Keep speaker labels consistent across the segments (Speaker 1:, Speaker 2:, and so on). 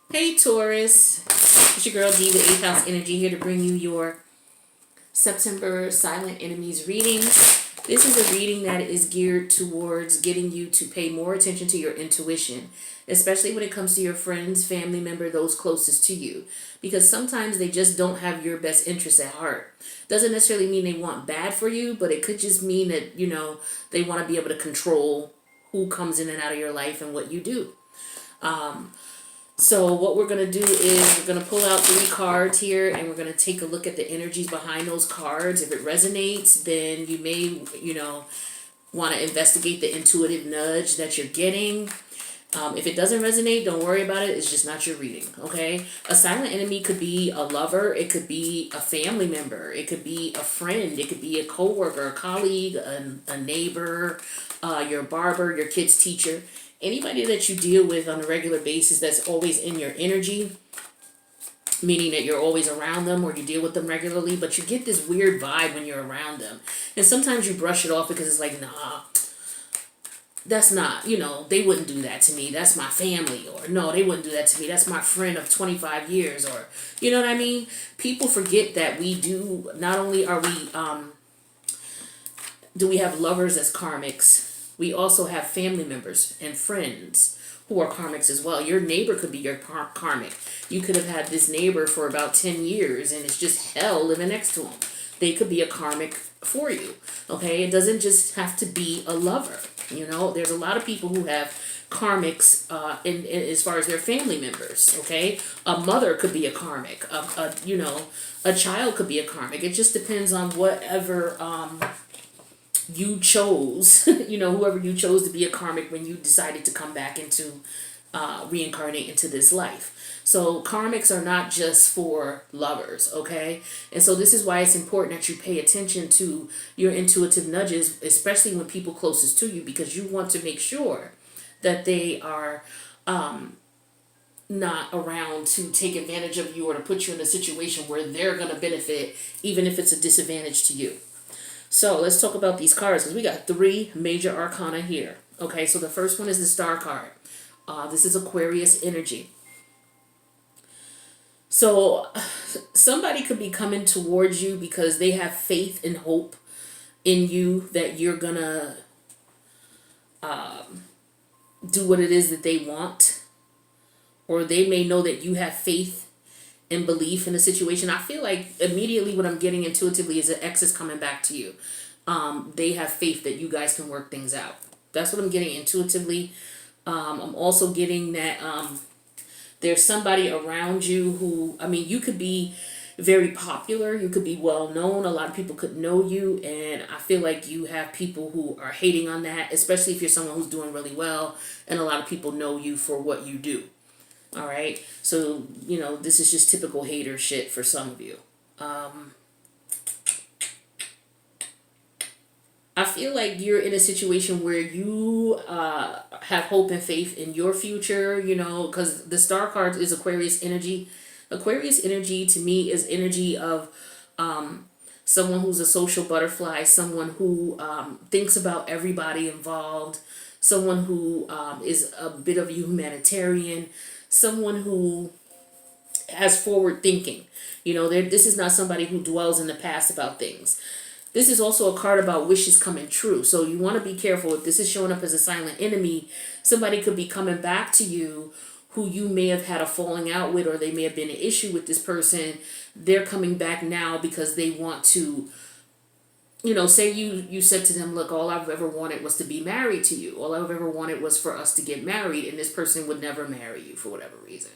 Speaker 1: Hey Taurus, it's your girl D with 8th House Energy here to bring you your September Silent Enemies readings. This is a reading that is geared towards getting you to pay more attention to your intuition, especially when it comes to your friends, family member, those closest to you. Because sometimes they just don't have your best interests at heart. Doesn't necessarily mean they want bad for you, but it could just mean that, they want to be able to control who comes in and out of your life and what you do. So what we're going to do is we're going to pull out 3 cards here and we're going to take a look at the energies behind those cards. If it resonates, then you may, want to investigate the intuitive nudge that you're getting. If it doesn't resonate, don't worry about it. It's just not your reading, okay? A silent enemy could be a lover. It could be a family member. It could be a friend. It could be a coworker, a colleague, a neighbor, your barber, your kid's teacher. Anybody that you deal with on a regular basis that's always in your energy, meaning that you're always around them or you deal with them regularly, but you get this weird vibe when you're around them. And sometimes you brush it off because it's like, nah, that's not, they wouldn't do that to me. That's my family. Or no, they wouldn't do that to me. That's my friend of 25 years. Or, you know what I mean? People forget that we do, not only are we, do we have lovers as karmics, we also have family members and friends who are karmics as well. Your neighbor could be your karmic. You could have had this neighbor for about 10 years and it's just hell living next to them. They could be a karmic for you, okay? It doesn't just have to be a lover, There's a lot of people who have karmics in as far as their family members, okay? A mother could be a karmic. A child could be a karmic. It just depends on whatever you chose, whoever you chose to be a karmic when you decided to come back into, reincarnate into this life. So karmics are not just for lovers, okay? And so this is why it's important that you pay attention to your intuitive nudges, especially when people closest to you, because you want to make sure that they are not around to take advantage of you or to put you in a situation where they're going to benefit, even if it's a disadvantage to you. So let's talk about these cards because we got 3 major arcana here. Okay, so the first one is the Star card. This is Aquarius energy. So somebody could be coming towards you because they have faith and hope in you that you're gonna do what it is that they want, or they may know that you have faith and belief in a situation. I feel like immediately what I'm getting intuitively is that X is coming back to you. They have faith that you guys can work things out. That's what I'm getting intuitively. I'm also getting that there's somebody around you who, you could be very popular. You could be well known. A lot of people could know you. And I feel like you have people who are hating on that, especially if you're someone who's doing really well and a lot of people know you for what you do. All right. So, this is just typical hater shit for some of you. I feel like you're in a situation where you have hope and faith in your future, because the Star card is Aquarius energy. Aquarius energy to me is energy of someone who's a social butterfly, someone who thinks about everybody involved, someone who is a bit of a humanitarian, someone who has forward thinking. This is not somebody who dwells in the past about things. This is also a card about wishes coming true. So you want to be careful. If this is showing up as a silent enemy, somebody could be coming back to you who you may have had a falling out with, or they may have been an issue with this person. They're coming back now because they want to, say you said to them, look, all I've ever wanted was to be married to you. All I've ever wanted was for us to get married, and this person would never marry you for whatever reason.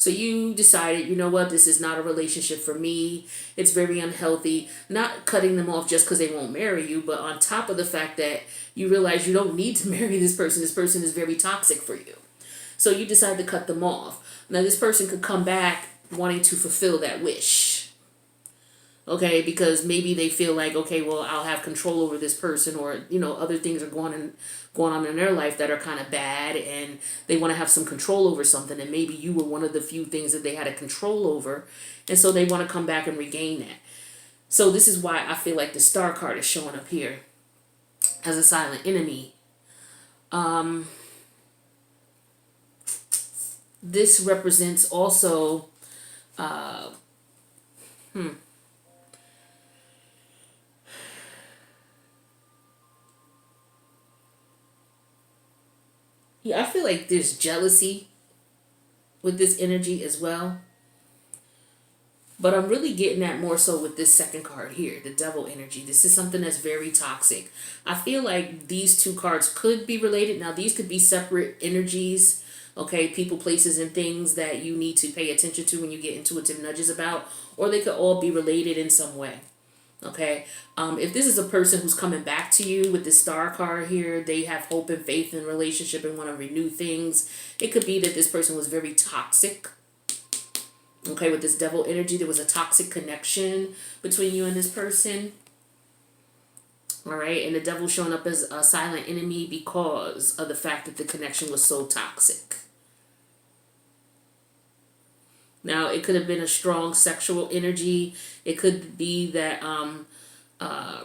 Speaker 1: So you decided, this is not a relationship for me. It's very unhealthy. Not cutting them off just because they won't marry you, but on top of the fact that you realize you don't need to marry this person. This person is very toxic for you. So you decide to cut them off. Now this person could come back wanting to fulfill that wish. Okay, because maybe they feel like, okay, well, I'll have control over this person, or other things are going on in their life that are kind of bad, and they want to have some control over something, and maybe you were one of the few things that they had a control over, and so they want to come back and regain that. So this is why I feel like the Star card is showing up here as a silent enemy. this represents also, uh, yeah, I feel like there's jealousy with this energy as well. But I'm really getting at more so with this second card here, the devil energy. This is something that's very toxic. I feel like these two cards could be related. Now, these could be separate energies, okay? People, places, and things that you need to pay attention to when you get intuitive nudges about, or they could all be related in some way. Okay, if this is a person who's coming back to you with the star card here, they have hope and faith in relationship and want to renew things. It could be that this person was very toxic. Okay, with this devil energy, there was a toxic connection between you and this person. All right, and the devil showing up as a silent enemy because of the fact that the connection was so toxic. Now, it could have been a strong sexual energy. It could be that uh,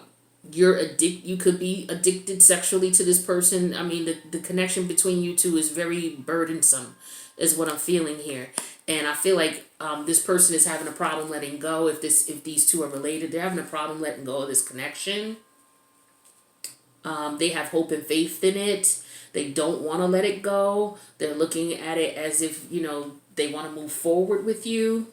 Speaker 1: you could be addicted sexually to this person. I mean, the connection between you two is very burdensome, is what I'm feeling here. And I feel like this person is having a problem letting go. If these two are related, they're having a problem letting go of this connection. They have hope and faith in it. They don't want to let it go. They're looking at it as if, they want to move forward with you.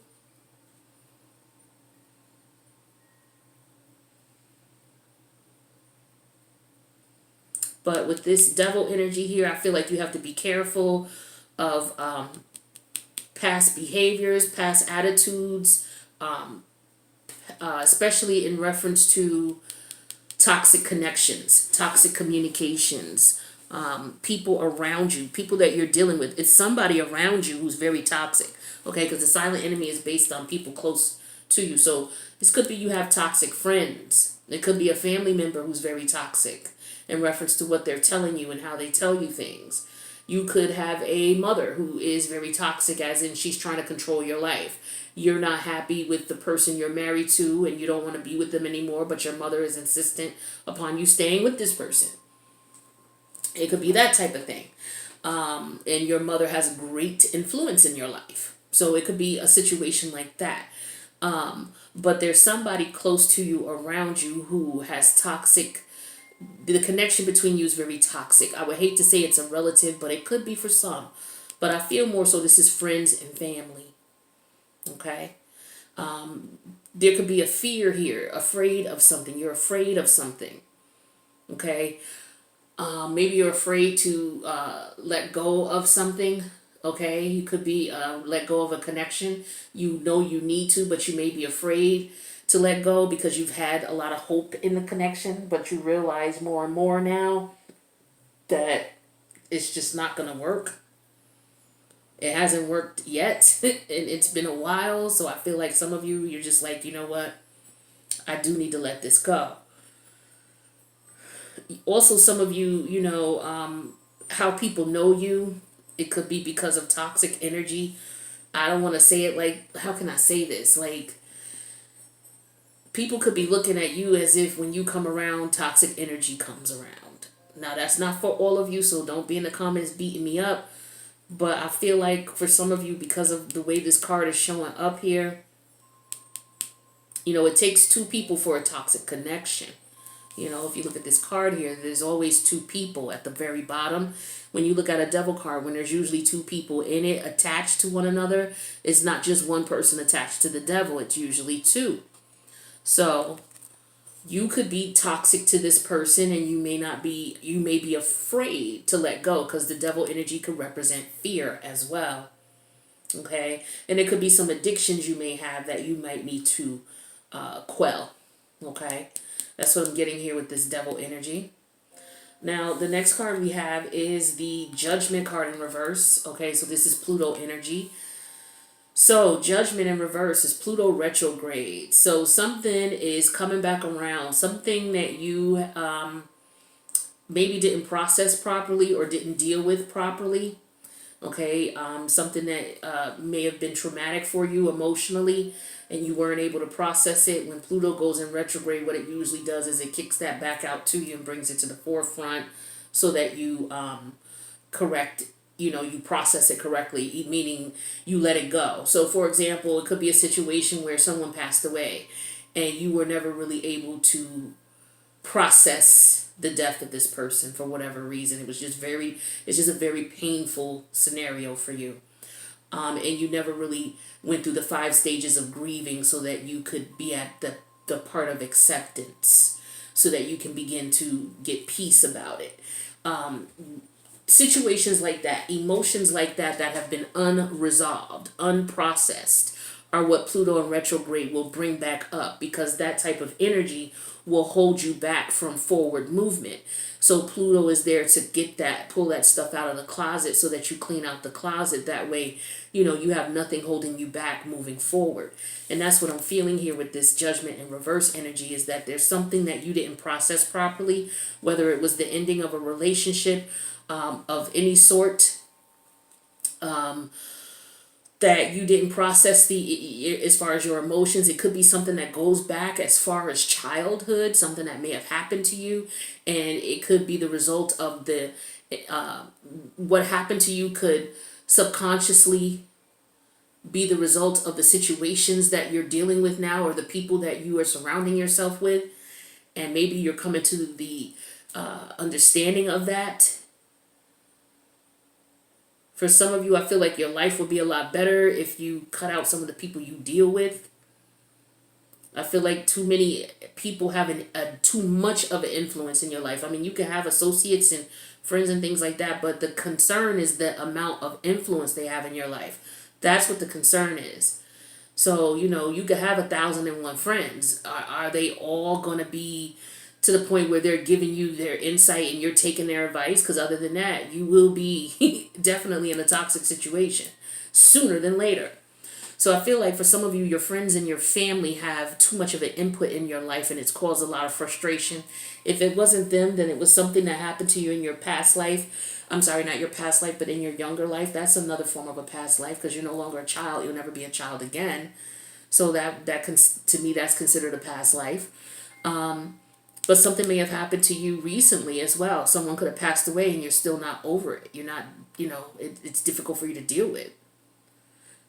Speaker 1: But with this devil energy here, I feel like you have to be careful of past behaviors, past attitudes, especially in reference to toxic connections, toxic communications, people around you, people that you're dealing with. It's somebody around you who's very toxic, okay? Because the silent enemy is based on people close to you. So this could be you have toxic friends. It could be a family member who's very toxic in reference to what they're telling you and how they tell you things. You could have a mother who is very toxic, as in she's trying to control your life. You're not happy with the person you're married to and you don't want to be with them anymore, but your mother is insistent upon you staying with this person. It could be that type of thing. And your mother has great influence in your life. So it could be a situation like that. But there's somebody close to you, around you, who has toxic. The connection between you is very toxic. I would hate to say it's a relative, but it could be for some. But I feel more so this is friends and family. Okay? There could be a fear here, afraid of something. You're afraid of something. Okay? Maybe you're afraid to let go of something. Okay? You could be let go of a connection. You know you need to, but you may be afraid to let go because you've had a lot of hope in the connection, but you realize more and more now that it's just not going to work. It hasn't worked yet, and it's been a while, so I feel like some of you, you're just like, you know what, I do need to let this go. Also, some of you, how people know you, it could be because of toxic energy. I don't want to say it like, how can I say this? Like, people could be looking at you as if when you come around, toxic energy comes around. Now, that's not for all of you, so don't be in the comments beating me up. But I feel like for some of you, because of the way this card is showing up here, it takes two people for a toxic connection. If you look at this card here, there's always two people at the very bottom. When you look at a devil card, when there's usually two people in it attached to one another, it's not just one person attached to the devil, it's usually two. So you could be toxic to this person and you may be afraid to let go because the devil energy could represent fear as well. Okay? And it could be some addictions you may have that you might need to quell. Okay? That's what I'm getting here with this devil energy. Now, the next card we have is the Judgment card in reverse. Okay, so this is Pluto energy. So, Judgment in reverse is Pluto retrograde. So, something is coming back around. Something that you maybe didn't process properly or didn't deal with properly. Okay, something that may have been traumatic for you emotionally and you weren't able to process it. When Pluto goes in retrograde, what it usually does is it kicks that back out to you and brings it to the forefront so that you correct you process it correctly, meaning you let it go. So for example, it could be a situation where someone passed away and you were never really able to process the death of this person for whatever reason. It's just a very painful scenario for you. And you never really went through the 5 stages of grieving so that you could be at the part of acceptance, so that you can begin to get peace about it. Situations like that, emotions like that have been unresolved, unprocessed, are what Pluto in retrograde will bring back up, because that type of energy will hold you back from forward movement. So Pluto is there to pull that stuff out of the closet so that you clean out the closet. That way, you have nothing holding you back moving forward. And that's what I'm feeling here with this Judgment in reverse energy, is that there's something that you didn't process properly, whether it was the ending of a relationship of any sort, that you didn't process as far as your emotions. It could be something that goes back as far as childhood, something that may have happened to you, and it could be the result of what happened to you could subconsciously be the result of the situations that you're dealing with now, or the people that you are surrounding yourself with, and maybe you're coming to the understanding of that. For some of you, I feel like your life would be a lot better if you cut out some of the people you deal with. I feel like too many people have too much of an influence in your life. I mean, you can have associates and friends and things like that, but the concern is the amount of influence they have in your life. That's what the concern is. So, you could have 1,001 friends. Are they all going to be to the point where they're giving you their insight and you're taking their advice? Because other than that, you will be definitely in a toxic situation sooner than later. So I feel like for some of you, your friends and your family have too much of an input in your life, and it's caused a lot of frustration. If it wasn't them, then it was something that happened to you in your past life. I'm sorry, not your past life, but in your younger life. That's another form of a past life, because you're no longer a child. You'll never be a child again. So to me, that's considered a past life. But something may have happened to you recently as well. Someone could have passed away and you're still not over it. You're not, it's difficult for you to deal with.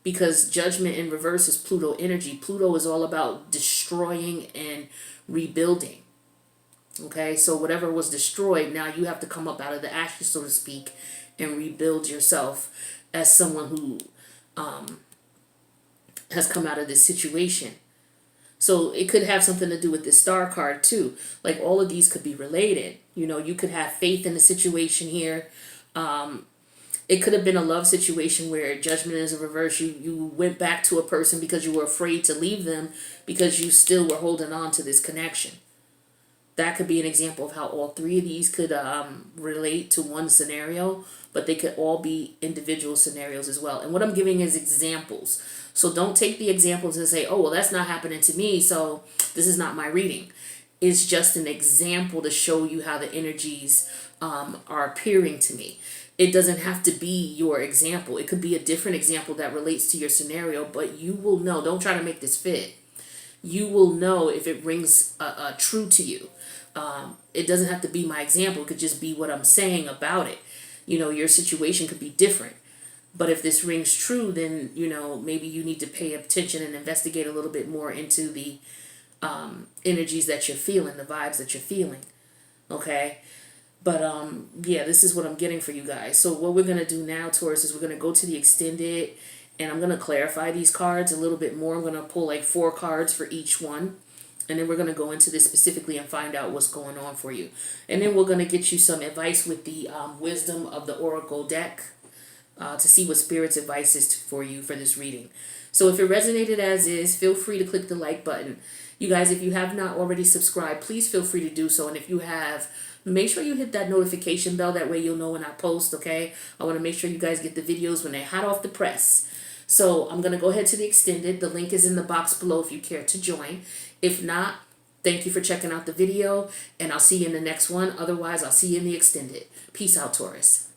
Speaker 1: Because Judgment in reverse is Pluto energy. Pluto is all about destroying and rebuilding. Okay, so whatever was destroyed, now you have to come up out of the ashes, so to speak, and rebuild yourself as someone who has come out of this situation. So it could have something to do with this star card too. Like all of these could be related. You could have faith in the situation here. It could have been a love situation where Judgment is in reverse. You went back to a person because you were afraid to leave them, because you still were holding on to this connection. That could be an example of how all 3 of these could relate to one scenario, but they could all be individual scenarios as well. And what I'm giving is examples. So don't take the examples and say, oh, well, that's not happening to me, so this is not my reading. It's just an example to show you how the energies are appearing to me. It doesn't have to be your example. It could be a different example that relates to your scenario, but you will know. Don't try to make this fit. You will know if it rings true to you. It doesn't have to be my example. It could just be what I'm saying about it. Your situation could be different. But if this rings true, then, maybe you need to pay attention and investigate a little bit more into the energies that you're feeling, the vibes that you're feeling. Okay? But, yeah, this is what I'm getting for you guys. So what we're going to do now, Taurus, is we're going to go to the extended, and I'm going to clarify these cards a little bit more. I'm going to pull like 4 cards for each one. And then we're going to go into this specifically and find out what's going on for you. And then we're going to get you some advice with the Wisdom of the Oracle deck to see what Spirit's advice is for you for this reading. So if it resonated as is, feel free to click the like button. You guys, if you have not already subscribed, please feel free to do so. And if you have, make sure you hit that notification bell. That way you'll know when I post, okay? I want to make sure you guys get the videos when they're hot off the press. So I'm going to go ahead to the extended. The link is in the box below if you care to join. If not, thank you for checking out the video, and I'll see you in the next one. Otherwise, I'll see you in the extended. Peace out, Taurus.